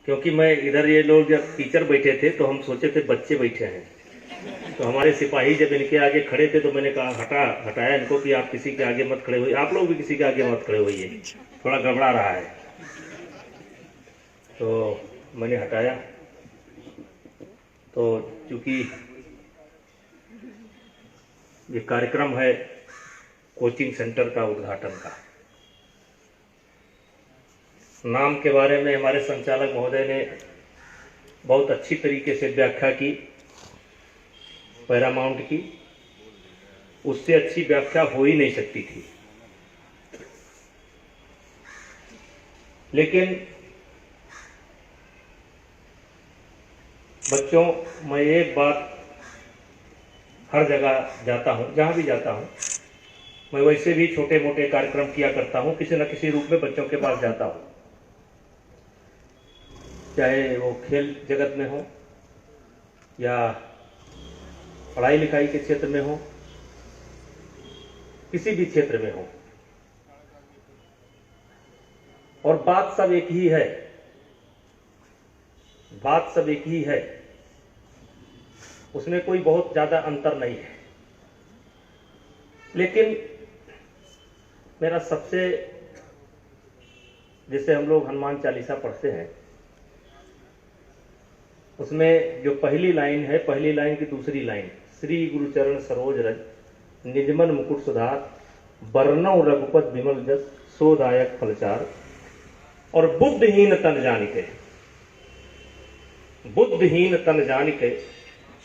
क्योंकि मैं इधर, ये लोग जब टीचर बैठे थे तो हम सोचे थे बच्चे बैठे हैं, तो हमारे सिपाही जब इनके आगे खड़े थे तो मैंने कहा हटाया इनको कि आप किसी के आगे मत खड़े होइए, आप लोग भी किसी के आगे मत खड़े होइए, थोड़ा गड़बड़ा रहा है। तो मैंने हटाया। तो चूंकि ये कार्यक्रम है कोचिंग सेंटर का उद्घाटन का, नाम के बारे में हमारे संचालक महोदय ने बहुत अच्छी तरीके से व्याख्या की, पैरामाउंट की, उससे अच्छी व्याख्या हो ही नहीं सकती थी। लेकिन बच्चों, मैं एक बात हर जगह जाता हूँ, जहाँ भी जाता हूँ, मैं वैसे भी छोटे मोटे कार्यक्रम किया करता हूँ, किसी न किसी रूप में बच्चों के पास जाता हूँ, चाहे वो खेल जगत में हो या पढ़ाई लिखाई के क्षेत्र में हो, किसी भी क्षेत्र में हो, और बात सब एक ही है, बात सब एक ही है, उसमें कोई बहुत ज्यादा अंतर नहीं है। लेकिन मेरा सबसे, जैसे हम लोग हनुमान चालीसा पढ़ते हैं, उसमें जो पहली लाइन है, पहली लाइन की दूसरी लाइन, श्री गुरुचरण सरोज रज निजमन मुकुट सुधार बरनौ रघुपत विमल जस सोदायक फलचार, और बुद्धहीन तन जानिके, बुद्धहीन तन जानिके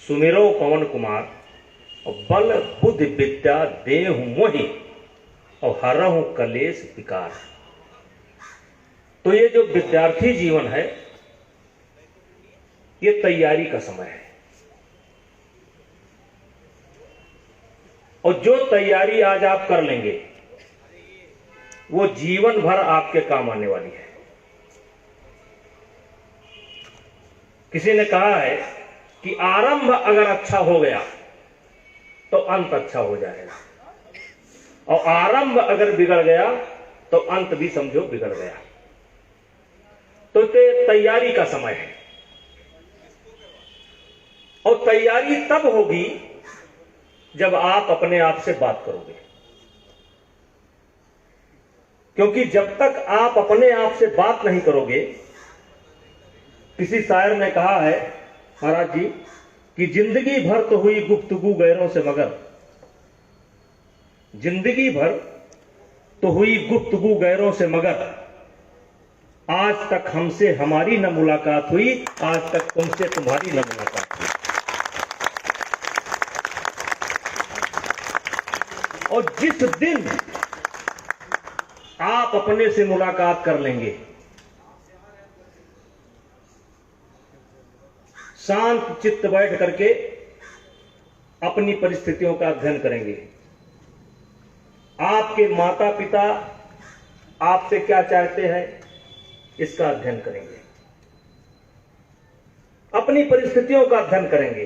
सुमिरो पवन कुमार, और बल बुद्ध विद्या देहु मोहि और हरहु कलेश विकार। तो ये जो विद्यार्थी जीवन है, ये तैयारी का समय है, और जो तैयारी आज आप कर लेंगे वो जीवन भर आपके काम आने वाली है। किसी ने कहा है कि आरंभ अगर अच्छा हो गया तो अंत अच्छा हो जाएगा, और आरंभ अगर बिगड़ गया तो अंत भी समझो बिगड़ गया। तो तैयारी का समय है, और तैयारी तब होगी जब आप अपने आप से बात करोगे, क्योंकि जब तक आप अपने आप से बात नहीं करोगे, किसी शायर ने कहा है महाराज जी कि जिंदगी भर तो हुई गुफ्तगू गैरों से मगर, जिंदगी भर तो हुई गुफ्तगू गैरों से मगर, आज तक हमसे हमारी न मुलाकात हुई, आज तक तुमसे तुम्हारी न मुलाकात हुई। और जिस दिन आप अपने से मुलाकात कर लेंगे, शांत चित्त बैठ करके अपनी परिस्थितियों का अध्ययन करेंगे, आपके माता पिता आपसे क्या चाहते हैं इसका अध्ययन करेंगे, अपनी परिस्थितियों का अध्ययन करेंगे,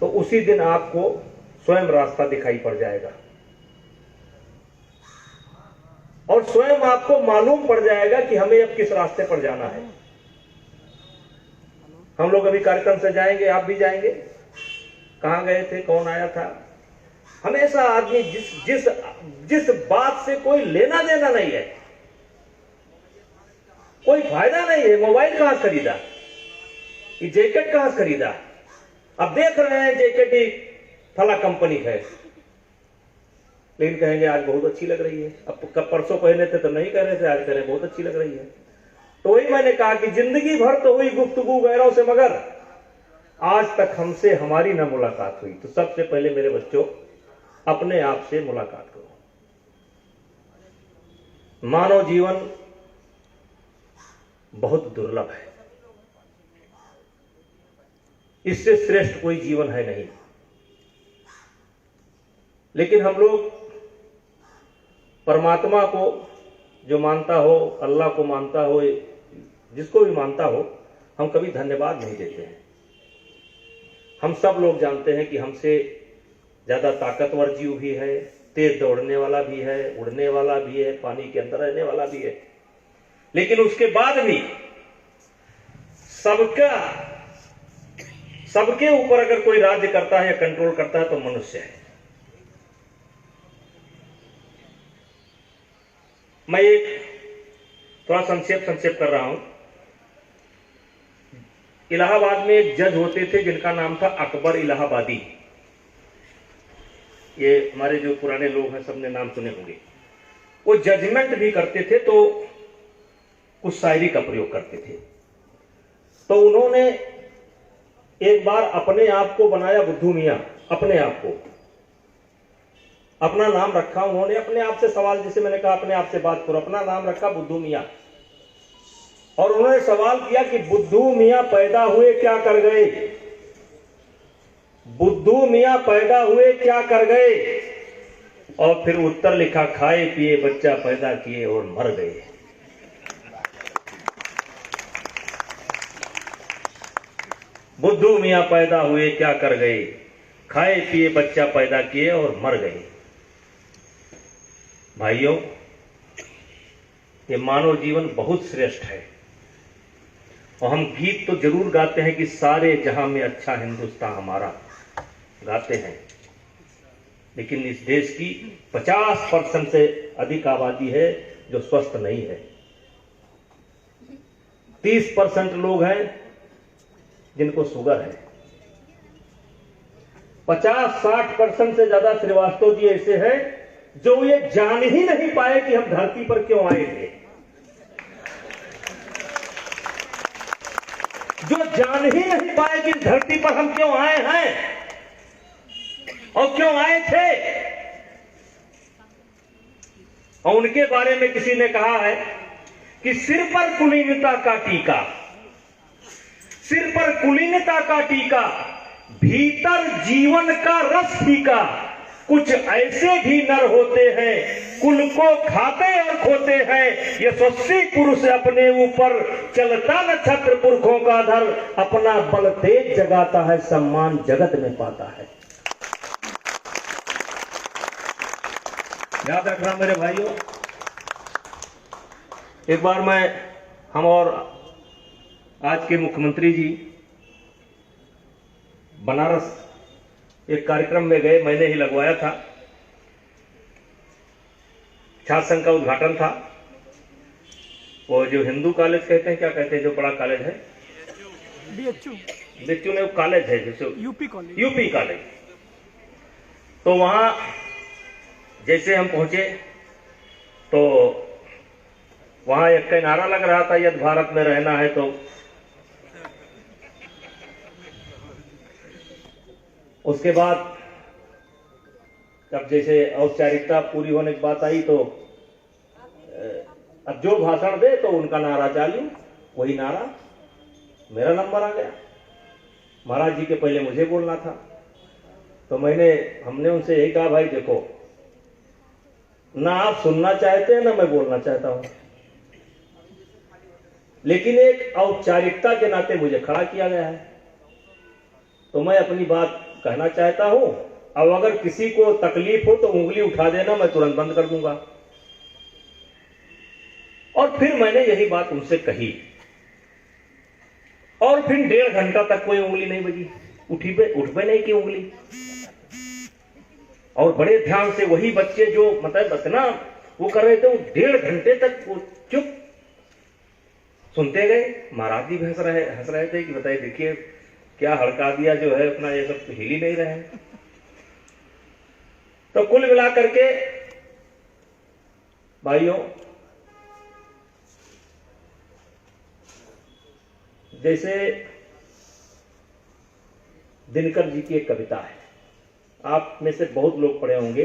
तो उसी दिन आपको स्वयं रास्ता दिखाई पड़ जाएगा, और स्वयं आपको मालूम पड़ जाएगा कि हमें अब किस रास्ते पर जाना है। हम लोग अभी कार्यक्रम से जाएंगे, आप भी जाएंगे, कहां गए थे, कौन आया था। हमेशा आदमी जिस बात से कोई लेना देना नहीं है, कोई फायदा नहीं है, मोबाइल कहां से खरीदा, ये जैकेट कहां से खरीदा, अब देख रहे हैं जैकेट ही फला कंपनी है, लेकिन कहेंगे आज बहुत अच्छी लग रही है, अब कब परसों पहने थे तो नहीं कह रहे थे, आज कह रहे बहुत अच्छी लग रही है। तो वही मैंने कहा कि जिंदगी भर तो हुई गुफ्तगू गैरों से मगर, आज तक हमसे हमारी न मुलाकात हुई। तो सबसे पहले मेरे बच्चों, अपने आप से मुलाकात करो। मानव जीवन बहुत दुर्लभ है, इससे श्रेष्ठ कोई जीवन है नहीं। लेकिन हम लोग परमात्मा को जो मानता हो, अल्लाह को मानता हो, जिसको भी मानता हो, हम कभी धन्यवाद नहीं देते हैं। हम सब लोग जानते हैं कि हमसे ज्यादा ताकतवर जीव भी है, तेज दौड़ने वाला भी है, उड़ने वाला भी है, पानी के अंदर रहने वाला भी है, लेकिन उसके बाद भी सबके ऊपर अगर कोई राज्य करता है या कंट्रोल करता है तो मनुष्य है। मैं एक थोड़ा संक्षेप कर रहा हूं। इलाहाबाद में एक जज होते थे जिनका नाम था अकबर इलाहाबादी। ये हमारे जो पुराने लोग हैं सबने नाम सुने होंगे। वो जजमेंट भी करते थे तो कुछ शायरी का प्रयोग करते थे। तो उन्होंने एक बार अपने आप को बनाया बुद्धू मियां, अपने आप को अपना नाम रखा उन्होंने। अपने आप से सवाल, जैसे मैंने कहा अपने आप से बात करो, अपना नाम रखा बुद्धू मियां। और उन्होंने सवाल किया कि बुद्धू मियां पैदा हुए क्या कर गए, बुद्धू मियां पैदा हुए क्या कर गए। और फिर उत्तर लिखा, खाए पिए बच्चा पैदा किए और मर गए। बुद्धू मियां पैदा हुए क्या कर गए, खाए पिए बच्चा पैदा किए और मर गए। भाइयों, ये मानव जीवन बहुत श्रेष्ठ है। और हम गीत तो जरूर गाते हैं कि सारे जहां में अच्छा हिंदुस्तान हमारा, गाते हैं। लेकिन इस देश की 50% से अधिक आबादी है जो स्वस्थ नहीं है। 30% लोग हैं जिनको शुगर है। 50-60% से ज्यादा श्रीवास्तव जी ऐसे हैं जो ये जान ही नहीं पाए कि हम धरती पर क्यों आए थे, जो जान ही नहीं पाए कि धरती पर हम क्यों आए हैं और क्यों आए थे। और उनके बारे में किसी ने कहा है कि सिर पर कुलीनता का टीका, सिर पर कुलीनता का टीका, भीतर जीवन का रस फीका। कुछ ऐसे भी नर होते हैं कुल को खाते और खोते हैं। यशस्वी पुरुष अपने ऊपर चलता न छत्र पुरखों का धर, अपना बल तेज जगाता है सम्मान जगत में पाता है। याद रखना मेरे भाइयों, एक बार हम और आज के मुख्यमंत्री जी बनारस एक कार्यक्रम में गए, मैंने ही लगवाया था। छात्र संघ का उद्घाटन था। वो जो हिंदू कॉलेज कहते हैं, क्या कहते हैं, जो बड़ा कॉलेज है, बीएचयू ने कॉलेज है जैसे यूपी कॉलेज। तो वहां जैसे हम पहुंचे तो वहां एक का नारा लग रहा था, यदि भारत में रहना है तो। उसके बाद जब जैसे औपचारिकता पूरी होने की बात आई तो अब जो भाषण दे तो उनका नारा चालू, वही नारा। मेरा नंबर आ गया, महाराज जी के पहले मुझे बोलना था। तो हमने उनसे यही कहा, भाई देखो, ना आप सुनना चाहते हैं ना मैं बोलना चाहता हूं, लेकिन एक औपचारिकता के नाते मुझे खड़ा किया गया है तो मैं अपनी बात कहना चाहता हूं। अब अगर किसी को तकलीफ हो तो उंगली उठा देना, मैं तुरंत बंद कर दूंगा। और फिर मैंने यही बात उनसे कही और फिर 1.5 घंटा तक कोई उंगली नहीं बजी, उठबे नहीं की उंगली। और बड़े ध्यान से वही बच्चे जो मतलब इतना वो कर रहे थे, वो 1.5 घंटे तक वो चुप सुनते गए। महाराज जी हंस रहे थे कि बताइए, देखिए क्या हड़का दिया जो है अपना, ये सब तो हिल ही नहीं रहे। तो कुल मिला करके भाइयों, जैसे दिनकर जी की एक कविता है, आप में से बहुत लोग पढ़े होंगे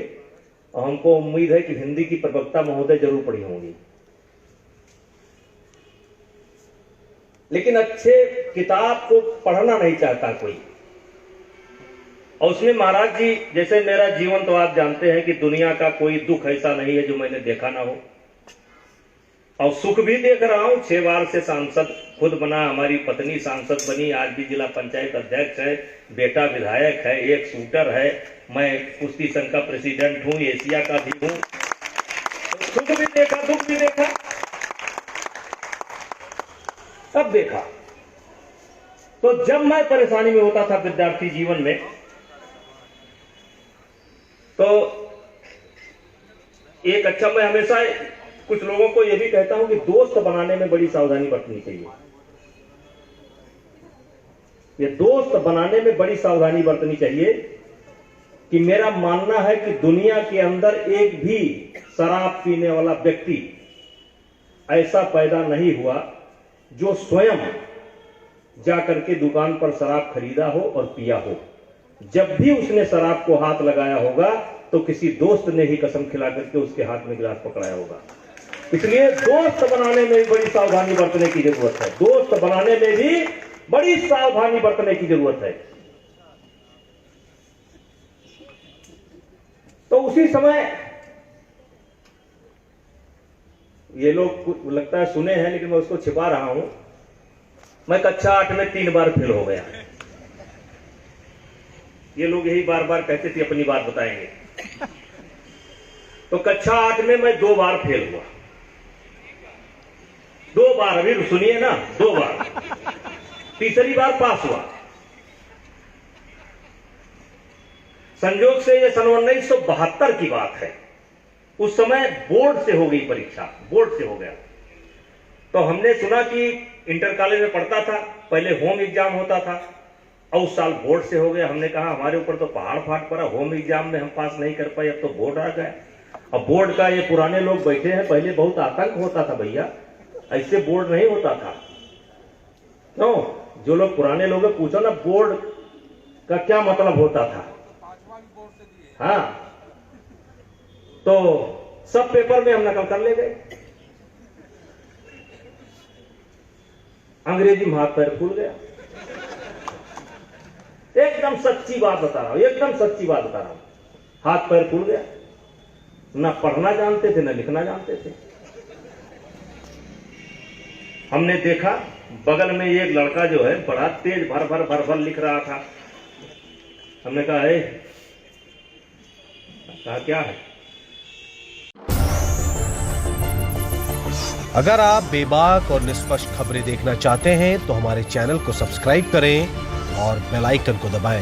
और हमको उम्मीद है कि हिंदी की प्रवक्ता महोदय जरूर पढ़ी होंगी। लेकिन अच्छे किताब को पढ़ना नहीं चाहता कोई। और उसमें महाराज जी, जैसे मेरा जीवन तो आप जानते हैं कि दुनिया का कोई दुख ऐसा नहीं है जो मैंने देखा ना हो, और सुख भी देख रहा हूं। 6 बार से सांसद खुद बना, हमारी पत्नी सांसद बनी, आज भी जिला पंचायत अध्यक्ष है, बेटा विधायक है, एक शूटर है, मैं कुश्ती संघ का प्रेसिडेंट हूं, एशिया का भी हूं। सुख भी देखा, दुख भी देखा। अब देखा तो जब मैं परेशानी में होता था विद्यार्थी जीवन में, तो एक अच्छा, मैं हमेशा कुछ लोगों को यह भी कहता हूं कि दोस्त बनाने में बड़ी सावधानी बरतनी चाहिए। ये दोस्त बनाने में बड़ी सावधानी बरतनी चाहिए कि मेरा मानना है कि दुनिया के अंदर एक भी शराब पीने वाला व्यक्ति ऐसा पैदा नहीं हुआ जो स्वयं जाकर के दुकान पर शराब खरीदा हो और पिया हो। जब भी उसने शराब को हाथ लगाया होगा तो किसी दोस्त ने ही कसम खिला करके उसके हाथ में गिलास पकड़ाया होगा। इसलिए दोस्त बनाने में भी बड़ी सावधानी बरतने की जरूरत है। दोस्त बनाने में भी बड़ी सावधानी बरतने की जरूरत है। तो उसी समय ये लोग लगता है सुने हैं, लेकिन मैं उसको छिपा रहा हूं। मैं कक्षा 8 में 3 बार फेल हो गया। ये लोग यही बार बार कहते थे अपनी बात बताएंगे। तो कक्षा 8 में मैं 2 बार फेल हुआ। 2 बार, अभी सुनिए ना, 2 बार। तीसरी बार पास हुआ। संयोग से ये सन 1972 की बात है। उस समय बोर्ड से हो गई परीक्षा, बोर्ड से हो गया। तो हमने सुना कि इंटर कॉलेज में पढ़ता था, पहले होम एग्जाम होता था और उस साल बोर्ड से हो गया। हमने कहा हमारे ऊपर तो पहाड़ फाट पड़ा, होम एग्जाम में हम पास नहीं कर पाए, अब तो बोर्ड आ गया। अब बोर्ड का ये पुराने लोग बैठे हैं, पहले बहुत आतंक होता था भैया, ऐसे बोर्ड नहीं होता था। नो, जो लोग पुराने लोग हैं पूछो ना बोर्ड का क्या मतलब होता था। हाँ, तो सब पेपर में हम नकल कर ले गए। अंग्रेजी में हाथ पैर फूल गया। एकदम सच्ची बात बता रहा हूं, एकदम सच्ची बात बता रहा हूं। हाथ पैर फूल गया। ना पढ़ना जानते थे ना लिखना जानते थे। हमने देखा बगल में एक लड़का जो है बड़ा तेज भर भर भर भर लिख रहा था। हमने कहा है, कहा क्या है? अगर आप बेबाक और निष्पक्ष खबरें देखना चाहते हैं तो हमारे चैनल को सब्सक्राइब करें और बेल आइकन को दबाएं।